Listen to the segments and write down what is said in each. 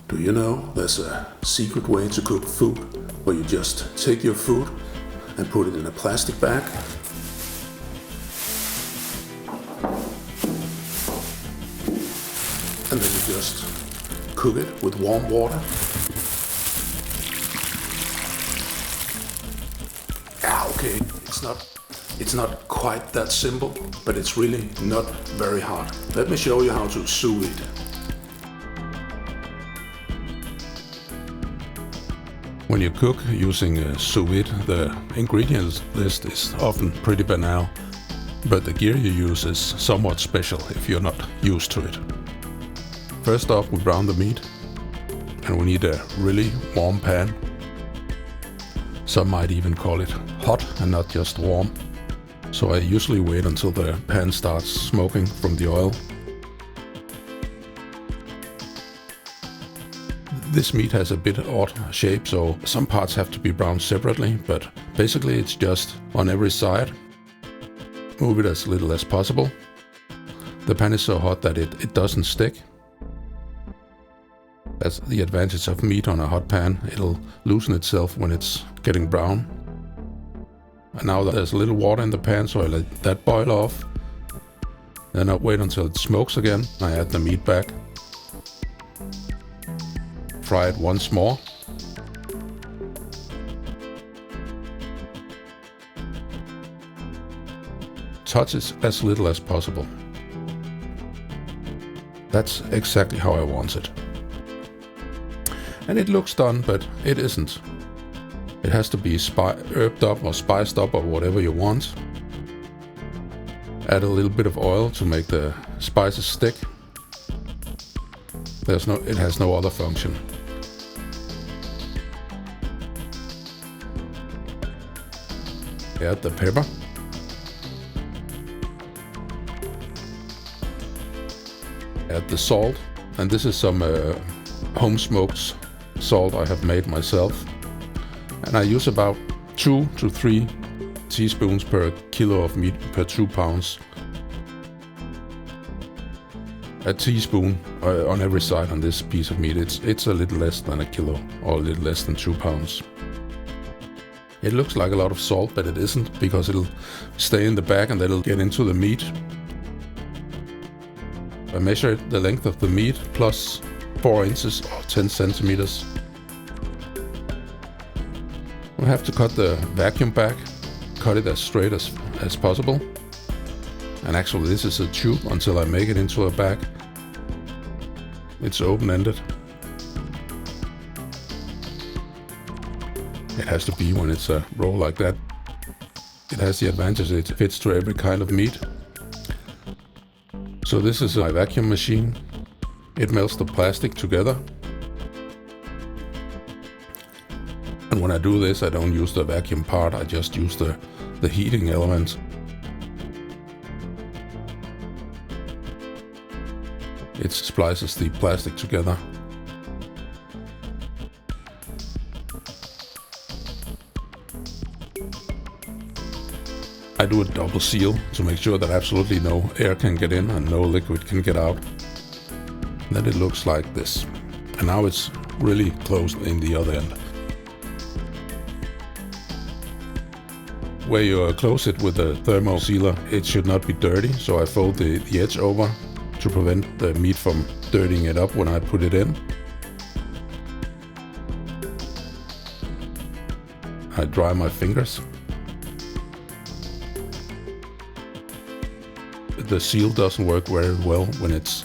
Do you know there's a secret way to cook food where you just take your food and put it in a plastic bag? And then you just cook it with warm water. Yeah, okay, it's not quite that simple, but it's really not very hard. Let me show you how to sous vide. When you cook using a sous vide, the ingredients list is often pretty banal, but the gear you use is somewhat special if you're not used to it. First off, we brown the meat, and we need a really warm pan. Some might even call it hot and not just warm. So I usually wait until the pan starts smoking from the oil. This meat has a bit odd shape, so some parts have to be browned separately, but basically it's just on every side. Move it as little as possible. The pan is so hot that it doesn't stick. That's the advantage of meat on a hot pan. It'll loosen itself when it's getting brown. And now there's a little water in the pan, so I let that boil off. Then I wait until it smokes again. I add the meat back. Fry it once more. Touch it as little as possible. That's exactly how I want it. And it looks done, but it isn't. It has to be herbed up or spiced up or whatever you want. Add a little bit of oil to make the spices stick. It has no other function. Add the pepper. Add the salt, and this is some home smoked salt I have made myself. And I use about 2 to 3 teaspoons per kilo of meat per 2 pounds. A teaspoon on every side on this piece of meat. It's a little less than a kilo or a little less than 2 pounds. It looks like a lot of salt, but it isn't, because it'll stay in the bag and then it'll get into the meat. I measure the length of the meat plus 4 inches or 10 centimeters. We have to cut the vacuum bag, cut it as straight as possible. And actually this is a tube until I make it into a bag. It's open-ended. It has to be when it's a roll like that. It has the advantage it fits to every kind of meat. So this is my vacuum machine. It melts the plastic together. And when I do this, I don't use the vacuum part, I just use the heating element. It splices the plastic together. I do a double seal to make sure that absolutely no air can get in and no liquid can get out. Then it looks like this. And now it's really closed in the other end. Where you close it with a thermo sealer, it should not be dirty, so I fold the edge over to prevent the meat from dirtying it up when I put it in. I dry my fingers. The seal doesn't work very well when it's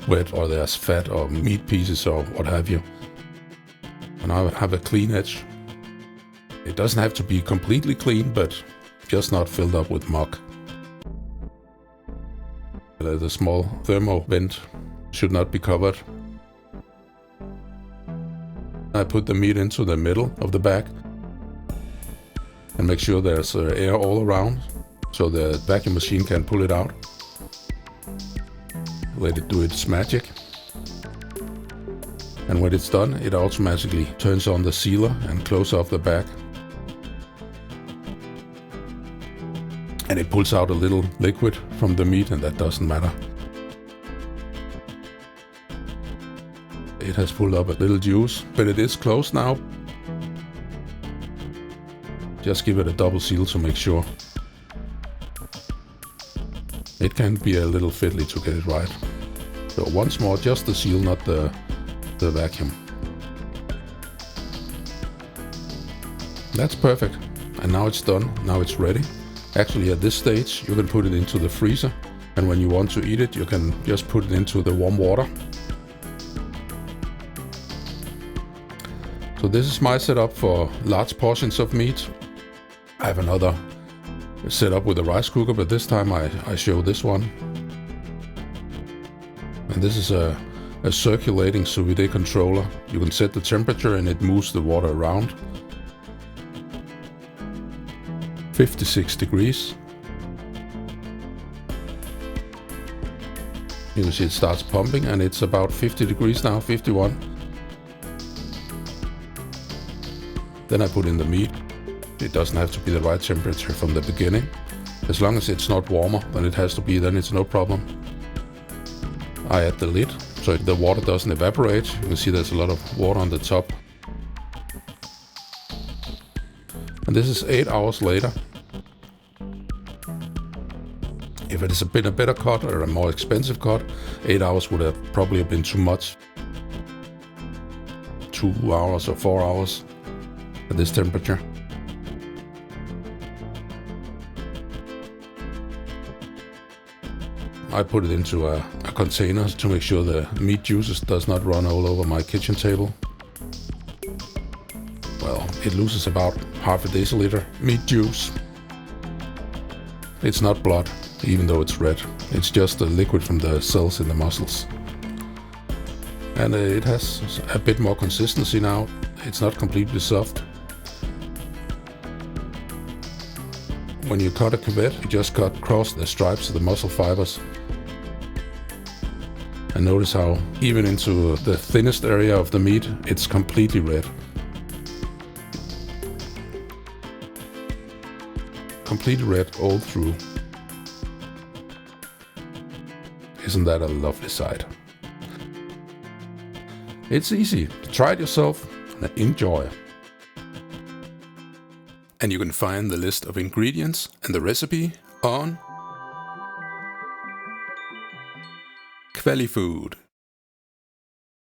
wet or there's fat or meat pieces or what have you. And I have a clean edge. It doesn't have to be completely clean, but just not filled up with muck. The small thermo vent should not be covered. I put the meat into the middle of the bag and make sure there's air all around so the vacuum machine can pull it out. Let it do its magic. And when it's done, it automatically turns on the sealer and closes off the bag. And it pulls out a little liquid from the meat, and that doesn't matter. It has pulled up a little juice, but it is closed now. Just give it a double seal to make sure. It can be a little fiddly to get it right. So once more, just the seal, not the vacuum. That's perfect. And now it's done. Now it's ready. Actually, at this stage, you can put it into the freezer. And when you want to eat it, you can just put it into the warm water. So this is my setup for large portions of meat. I have another setup with a rice cooker, but this time I show this one. And this is a circulating sous vide controller. You can set the temperature and it moves the water around. 56 degrees. You can see it starts pumping and it's about 50 degrees now, 51. Then I put in the meat. It doesn't have to be the right temperature from the beginning. As long as it's not warmer than it has to be, then it's no problem. I add the lid so the water doesn't evaporate. You can see there's a lot of water on the top. And this is 8 hours later. If it has been a better cut or a more expensive cut, 8 hours would have probably been too much. 2 hours or 4 hours at this temperature. I put it into a container to make sure the meat juices does not run all over my kitchen table. Well, it loses about half a deciliter meat juice. It's not blood, even though it's red. It's just the liquid from the cells in the muscles. And it has a bit more consistency now. It's not completely soft. When you cut a cuvette, you just cut across the stripes of the muscle fibers. And notice how even into the thinnest area of the meat, it's completely red. Completely red all through. Isn't that a lovely sight? It's easy. Try it yourself and enjoy. And you can find the list of ingredients and the recipe on kvalifood.